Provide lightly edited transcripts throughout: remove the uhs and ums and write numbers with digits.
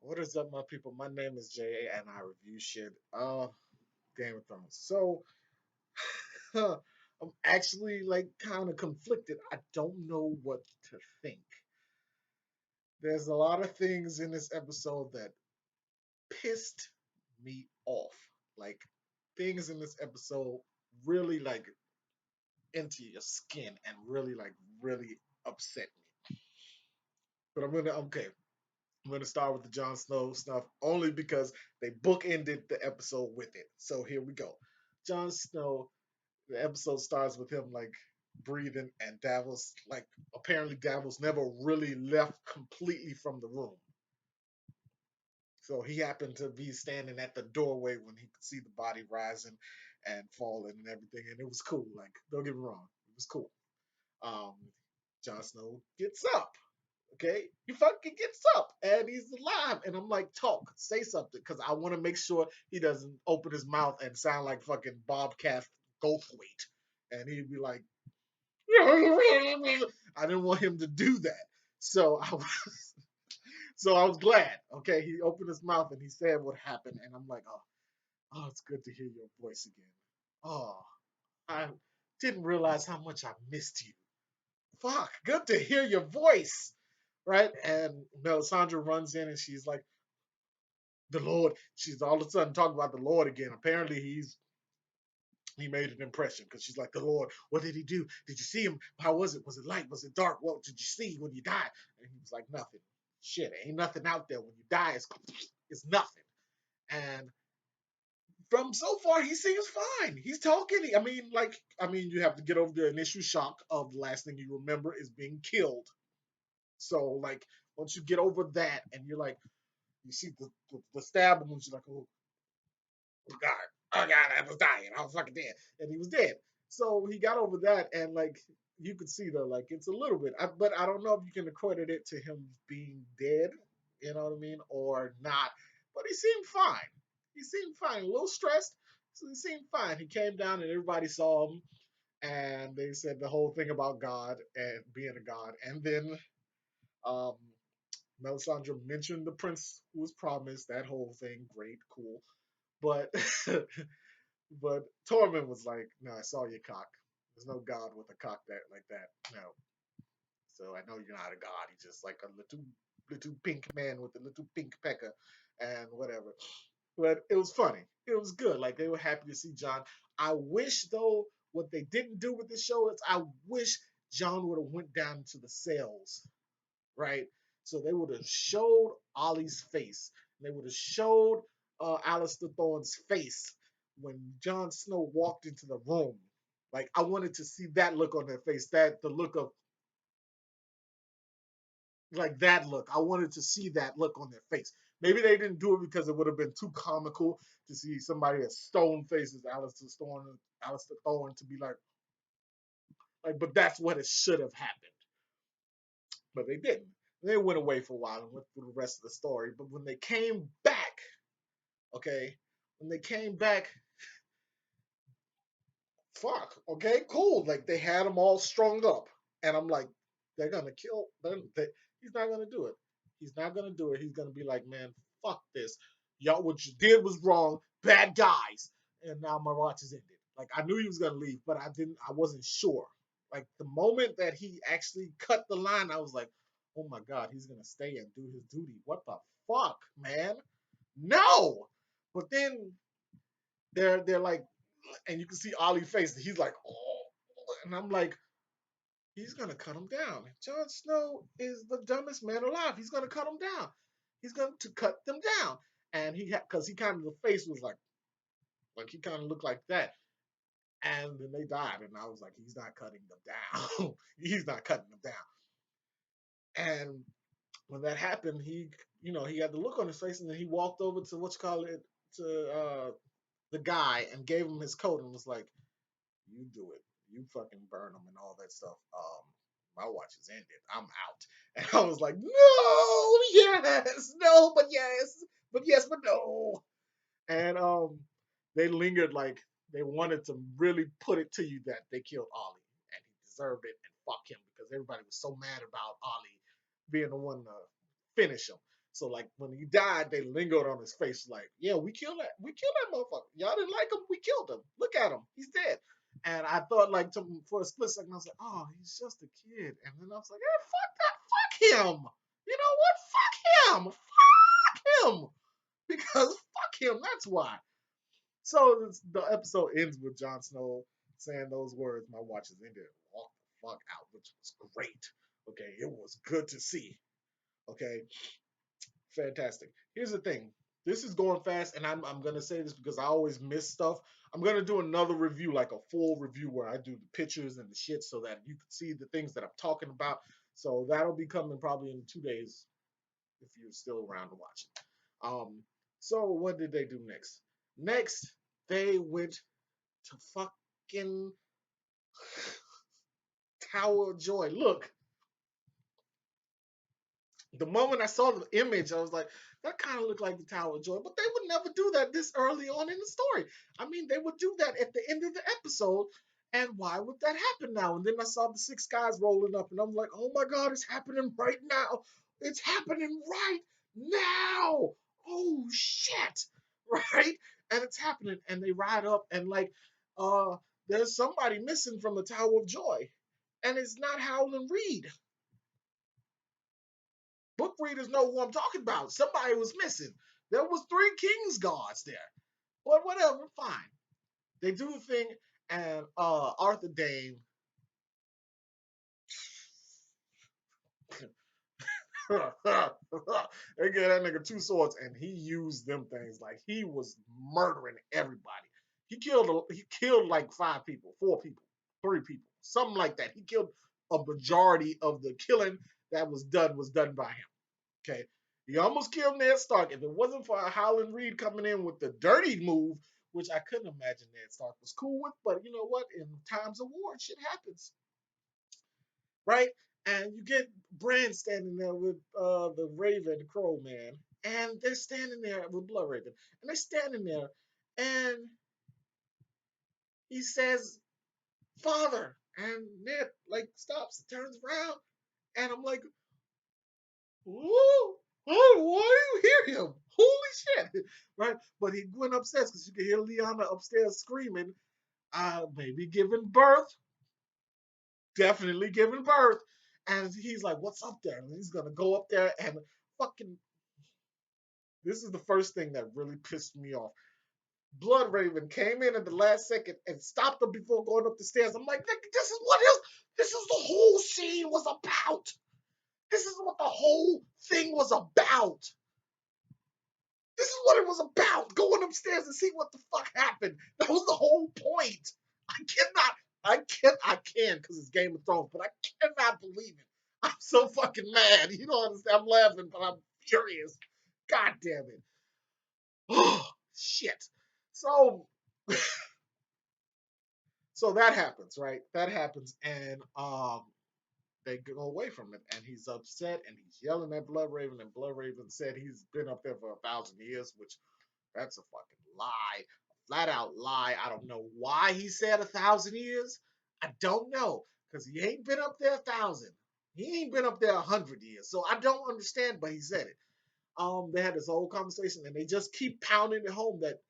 What is up, my people? My name is Jay, and I review shit. Game of Thrones. So, I'm actually like kind of conflicted. I don't know what to think. There's a lot of things in this episode that pissed me off. Like things in this episode really like into your skin and really upset me. But I'm gonna start with the Jon Snow stuff only because they bookended the episode with it. So here we go. Jon Snow. The episode starts with him like breathing, and Davos like apparently Davos never really left completely from the room. So he happened to be standing at the doorway when he could see the body rising and falling and everything, and it was cool. Like don't get me wrong, it was cool. Um, Jon Snow gets up. Okay, he fucking gets up and he's alive, and I'm like, talk, say something, because I want to make sure he doesn't open his mouth and sound like fucking Bobcat Goldthwait, and he'd be like, I didn't want him to do that, so I was, so I was glad. Okay, he opened his mouth and he said what happened, and I'm like, oh, it's good to hear your voice again. Oh, I didn't realize how much I missed you. Fuck, good to hear your voice, right? And Melisandre runs in and she's like, the Lord. She's all of a sudden talking about the Lord again. Apparently, he made an impression because she's like, the Lord, what did he do? Did you see him? How was it? Was it light? Was it dark? What did you see when you died? And he was like, nothing. Shit, ain't nothing out there. When you die, it's nothing. And from so far, he seems fine. He's talking. You have to get over the initial shock of the last thing you remember is being killed. So, like, once you get over that, and you're like, you see the stab wound, you're like, oh God, oh God, I was dying. I was fucking dead. And he was dead. So he got over that, and like, you could see the, like, it's a little bit, but I don't know if you can accredit it to him being dead, you know what I mean, or not. But he seemed fine. He seemed fine. A little stressed. So he seemed fine. He came down and everybody saw him, and they said the whole thing about God and being a God. And then um, Melisandre mentioned the prince who was promised, that whole thing. Great, cool. But but Tormund was like, "No, I saw your cock. There's no god with a cock that like that. No. So I know you're not a god. You're just like a little pink man with a little pink pecker and whatever." But it was funny. It was good. Like they were happy to see John. I wish though what they didn't do with the show is I wish John would have went down to the cells, right? So they would have showed Ollie's face. They would have showed Alistair Thorne's face when Jon Snow walked into the room. Like I wanted to see that look on their face, that the look of like that look. I wanted to see that look on their face. Maybe they didn't do it because it would have been too comical to see somebody as stone faces Alistair Thorne to be like, but that's what it should have happened. But they didn't. They went away for a while and went through the rest of the story. But when they came back, okay, when they came back, fuck, okay, cool. Like they had them all strung up, and I'm like, they're gonna kill. He's not gonna do it. He's not gonna do it. He's gonna be like, man, fuck this. Y'all, what you did was wrong. Bad guys. And now my watch is ended. Like I knew he was gonna leave, but I didn't. I wasn't sure. Like the moment that he actually cut the line, I was like, oh my god, he's gonna stay and do his duty. What the fuck, man? No. But then they're like, and you can see Ollie's face. He's like, oh, and I'm like, he's gonna cut him down. Jon Snow is the dumbest man alive. He's gonna cut him down. He's going to cut them down. And because he kind of the face was like he kind of looked like that. And then they died, and I was like, he's not cutting them down. He's not cutting them down. And when that happened, he had the look on his face, and then he walked over to the guy and gave him his coat and was like, "You do it. You fucking burn them and all that stuff. My watch is ended. I'm out." And I was like, "No, yes, no, but yes, but no." And they lingered like they wanted to really put it to you that they killed Ollie and he deserved it and fuck him because everybody was so mad about Ollie being the one to finish him. So like when he died, they lingered on his face, like, yeah, we killed that motherfucker. Y'all didn't like him, we killed him. Look at him, he's dead. And I thought like for a split second, I was like, oh, he's just a kid. And then I was like, hey, fuck that, fuck him. You know what? Fuck him, because fuck him. That's why. So the episode ends with Jon Snow saying those words. My watch is ended. Walk the fuck out, which was great. Okay, it was good to see. Okay, fantastic. Here's the thing. This is going fast, and I'm gonna say this because I always miss stuff. I'm gonna do another review, like a full review where I do the pictures and the shit, so that you can see the things that I'm talking about. So that'll be coming probably in 2 days if you're still around to watch it. So what did they do next? Next, they went to fucking Tower of Joy. Look, the moment I saw the image, I was like, that kind of looked like the Tower of Joy. But they would never do that this early on in the story. I mean, they would do that at the end of the episode. And why would that happen now? And then I saw the six guys rolling up, and I'm like, oh my God, it's happening right now. It's happening right now. Oh shit. Right? And it's happening. And they ride up, and like, uh, there's somebody missing from the Tower of Joy. And it's not Howland Reed. Book readers know who I'm talking about. Somebody was missing. There was three King's guards there. But whatever, fine. They do the thing, and Arthur Dane they gave that nigga two swords, and he used them things like he was murdering everybody. He killed like five people, four people, three people, something like that. He killed a majority of the killing that was done by him. Okay. He almost killed Ned Stark. If it wasn't for Howland Reed coming in with the dirty move, which I couldn't imagine Ned Stark was cool with, but you know what? In times of war, shit happens, right? And you get Bran standing there with the Raven, the Crow man, and they're standing there with Blood Raven, and they're standing there, and he says, "Father," and Ned like stops, turns around, and I'm like, "Whoa, oh, why do you hear him? Holy shit!" Right? But he went upstairs because you could hear Lyanna upstairs screaming, maybe giving birth, definitely giving birth. And he's like, "What's up there?" And he's gonna go up there and fucking. This is the first thing that really pissed me off. Blood Raven came in at the last second and stopped him before going up the stairs. I'm like, this is what is. This is the whole scene was about. This is what the whole thing was about. This is what it was about. Going upstairs and see what the fuck happened. That was the whole point. I can because it's Game of Thrones, but I cannot believe it. I'm so fucking mad. You don't understand. I'm laughing, but I'm furious. God damn it. Oh, shit. So, so that happens, right? That happens, and they go away from it, and he's upset, and he's yelling at Blood Raven, and Blood Raven said he's been up there for 1,000 years, which that's a fucking lie, a flat out lie. I don't know why he said 1,000 years. I don't know, because he ain't been up there 1,000. He ain't been up there 100 years, so I don't understand. But he said it. They had this whole conversation, and they just keep pounding it home that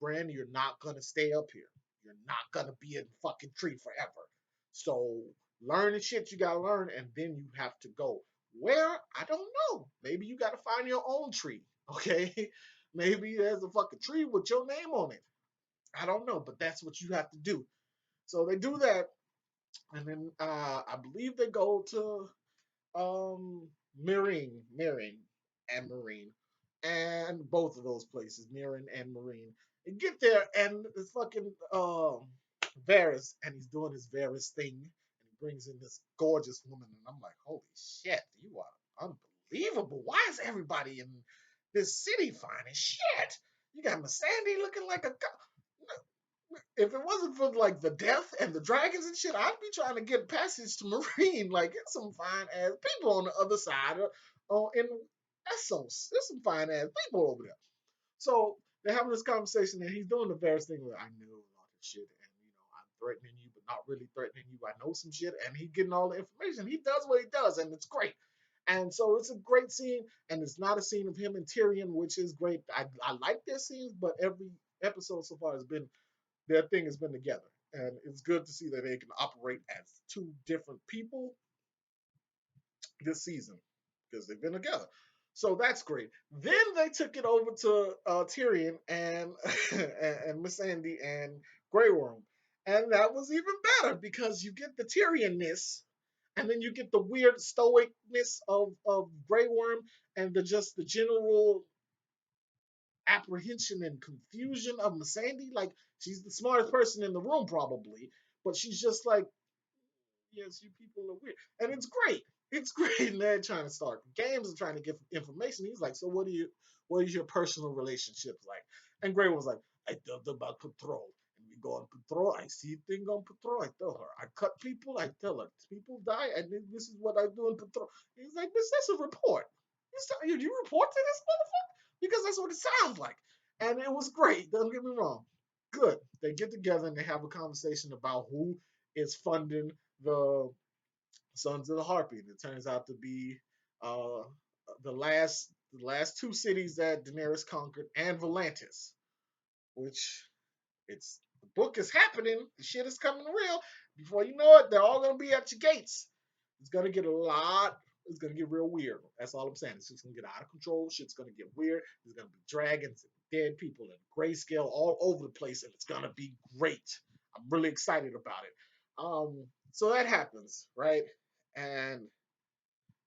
Bran, you're not gonna stay up here. You're not gonna be in the fucking tree forever. So learn the shit you gotta learn, and then you have to go. Where? I don't know. Maybe you gotta find your own tree. Okay? Maybe there's a fucking tree with your name on it. I don't know, but that's what you have to do. So they do that, and then I believe they go to Meereen and Marine, and both of those places, Meereen and Marine, and get there, and it's fucking Varys, and he's doing his Varys thing, and he brings in this gorgeous woman, and I'm like, holy shit, you are unbelievable. Why is everybody in this city fine as shit? You got Missandei looking like a if it wasn't for like the death and the dragons and shit, I'd be trying to get passage to Marine. Like, it's some fine ass people on the other side in Essos. There's some fine ass people over there. So they're having this conversation, and he's doing the various thing where I know a lot of shit, and I'm threatening you, but not really threatening you. I know some shit, and he getting all the information. He does what he does, and it's great. And so it's a great scene, and it's not a scene of him and Tyrion, which is great. I like their scenes, but every episode so far has been their thing has been together, and it's good to see that they can operate as two different people this season because they've been together. So that's great. Then they took it over to Tyrion and and Miss Andy and Grey Worm, and that was even better because you get the Tyrionness, and then you get the weird stoicness of Grey Worm, and the general apprehension and confusion of Miss Andy. Like she's the smartest person in the room probably, but she's just like, yes, you people are weird. And it's great. It's great. And they're trying to start games and trying to get information. He's like, so what is your personal relationships like? And Gray was like, I thought about patrol. And we go on patrol. I see thing on patrol. I tell her. I cut people. I tell her. People die. And this is what I do in patrol. He's like, this is a report. You report to this motherfucker? Because that's what it sounds like. And it was great. Don't get me wrong. Good. They get together and they have a conversation about who is funding the Sons of the Harpy. And it turns out to be uh, the last two cities that Daenerys conquered and Volantis, which it's the book is happening. The shit is coming real. Before you know it, they're all gonna be at your gates. It's gonna get a lot. It's gonna get real weird. That's all I'm saying. It's just gonna get out of control. Shit's gonna get weird. There's gonna be dragons and dead people and grayscale all over the place, and it's gonna be great. I'm really excited about it. So that happens, right? And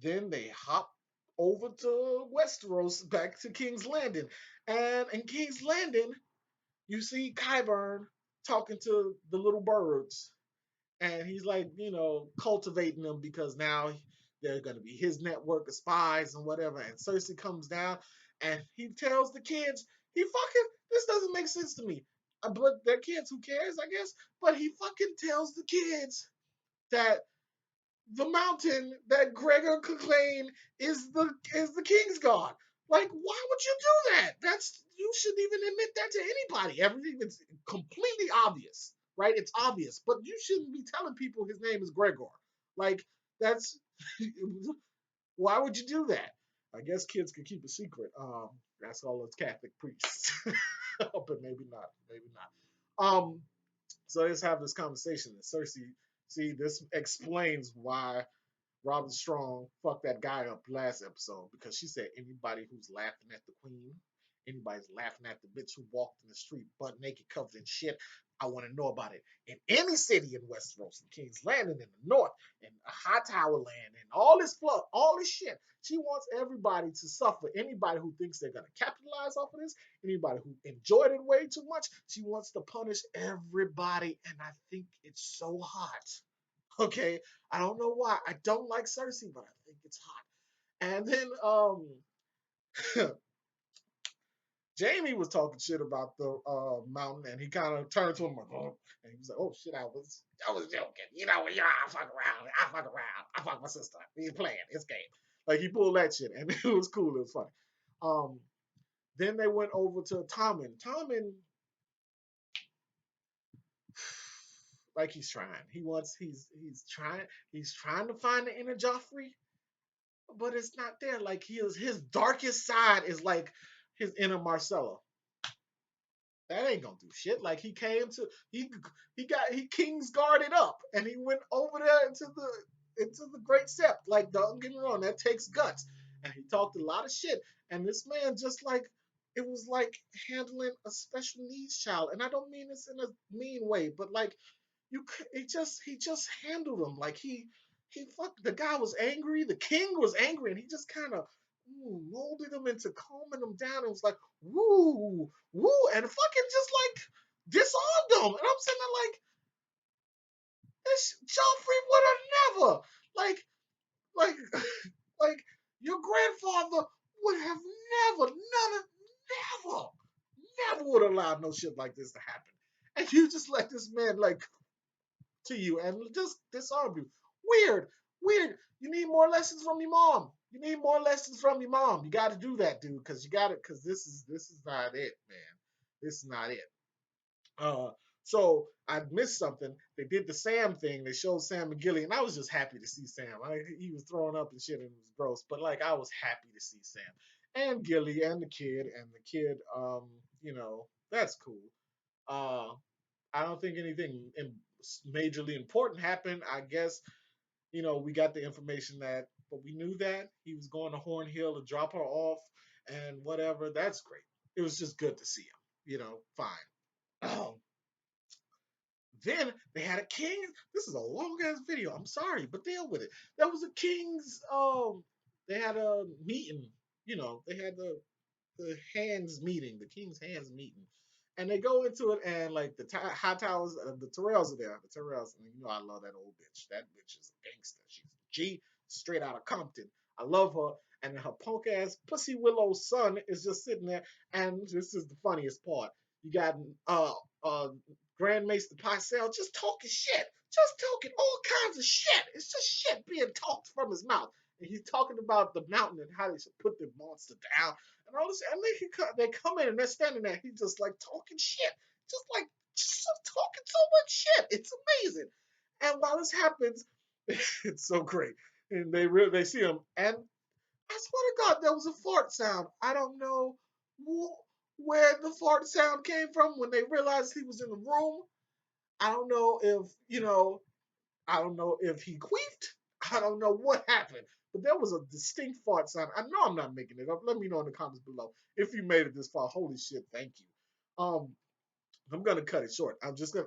then they hop over to Westeros, back to King's Landing, and in King's Landing, you see Qyburn talking to the little birds, and he's like, cultivating them because now they're going to be his network of spies and whatever. And Cersei comes down, and he tells the kids, he fucking, this doesn't make sense to me. But they're kids, who cares, I guess. But he fucking tells the kids that the mountain that Gregor could claim is the king's god. Like, why would you do that? That's you shouldn't even admit that to anybody. Everything is completely obvious, right? It's obvious, but you shouldn't be telling people his name is Gregor. Like, that's why would you do that? I guess kids could keep a secret. That's all those Catholic priests, but maybe not. Maybe not. So let's have this conversation. And Cersei, see, this explains why Robin Strong fucked that guy up last episode because she said anybody who's laughing at the queen, anybody's laughing at the bitch who walked in the street butt naked, covered in shit. I want to know about it. In any city in Westeros, in King's Landing, in the north, in High Tower Land, and all this fluff, all this shit. She wants everybody to suffer. Anybody who thinks they're gonna capitalize off of this, anybody who enjoyed it way too much, she wants to punish everybody. And I think it's so hot. Okay, I don't know why. I don't like Cersei, but I think it's hot. And then Jamie was talking shit about the mountain, and he kind of turned to him like, oh, and he was like, "Oh shit, I was joking. I fuck around, I fuck my sister. He's playing, it's game." Like he pulled that shit, and it was cool. It was funny. Um, then they went over to Tommen. Tommen, like he's trying. He's trying to find the inner Joffrey, but it's not there. Like his darkest side is like his inner Marcella. That ain't gonna do shit. Like he King's guarded up and he went over there into the Great Sept. Like, don't get me wrong, that takes guts. And he talked a lot of shit. And this man just like it was like handling a special needs child. And I don't mean this in a mean way, but like he just handled him like he fucked the guy was angry, the king was angry, and he just kind of molded him into calming him down. It was like woo woo, and fucking just like disarmed him. And I'm sitting there like, this Joffrey would have never like like your grandfather would have never never would have allowed no shit like this to happen. And you just let this man like to you and just disarm you. Weird, weird. You need more lessons from your mom. You need more lessons from your mom. You got to do that, dude, because you got it. Because this is not it, man. This is not it. Uh, So I missed something. They did the Sam thing. They showed Sam and Gilly, and I was just happy to see Sam. He was throwing up and shit, and it was gross. But like, I was happy to see Sam and Gilly and the kid. And the kid, that's cool. Uh, I don't think anything majorly important happened. I guess we got the information that, but we knew that he was going to Horn Hill to drop her off and whatever. That's great. It was just good to see him. Fine. Then they had a king. This is a long ass video. I'm sorry, but deal with it. There was a king's. They had a meeting. They had the hands meeting, the king's hands meeting, and they go into it, and like the high towers, the Tyrells are there. The Tyrells, and I love that old bitch. That bitch is a gangster. She's a G, straight out of Compton. I love her, and her punk ass Pussy Willow son is just sitting there, and this is the funniest part. You got uh Grand Maester Pycelle just talking shit, just talking all kinds of shit. It's just shit being talked from his mouth. And he's talking about the mountain and how they should put the monster down and all this. And they come in and they're standing there. He's just like talking shit, just like just talking so much shit. It's amazing. And while this happens, it's so great. And they see him, and I swear to God, there was a fart sound. I don't know where the fart sound came from when they realized he was in the room. I don't know if I don't know if he queefed. I don't know what happened, but there was a distinct fart sound. I know I'm not making it up. Let me know in the comments below if you made it this far. Holy shit, thank you. I'm gonna cut it short. I'm just gonna.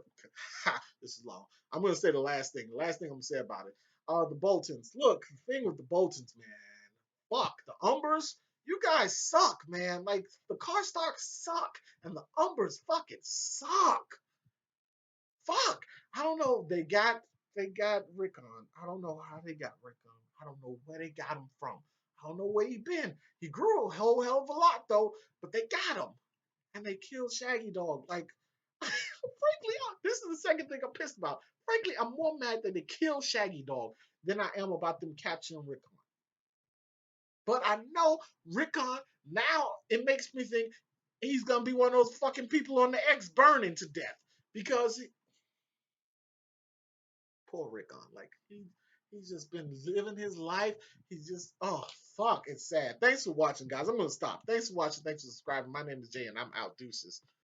This is long. I'm gonna say the last thing. The last thing I'm gonna say about it. The Boltons. Look, the thing with the Boltons, man. Fuck the Umbers. You guys suck, man. Like the car stocks suck, and the Umbers fucking suck. Fuck. I don't know. They got Rickon. I don't know how they got Rickon. I don't know where they got him from. I don't know where he been. He grew a whole hell of a lot though, but they got him. And they killed Shaggy Dog. Like frankly, this is the second thing I'm pissed about. Frankly, I'm more mad that they killed Shaggy Dog than I am about them capturing Rickon. But I know Rickon, now it makes me think he's gonna be one of those fucking people on the X burning to death. Because poor Rickon. Like he's just been living his life. He's just fuck, it's sad. Thanks for watching, guys. I'm gonna stop. Thanks for watching. Thanks for subscribing. My name is Jay, and I'm out. Deuces.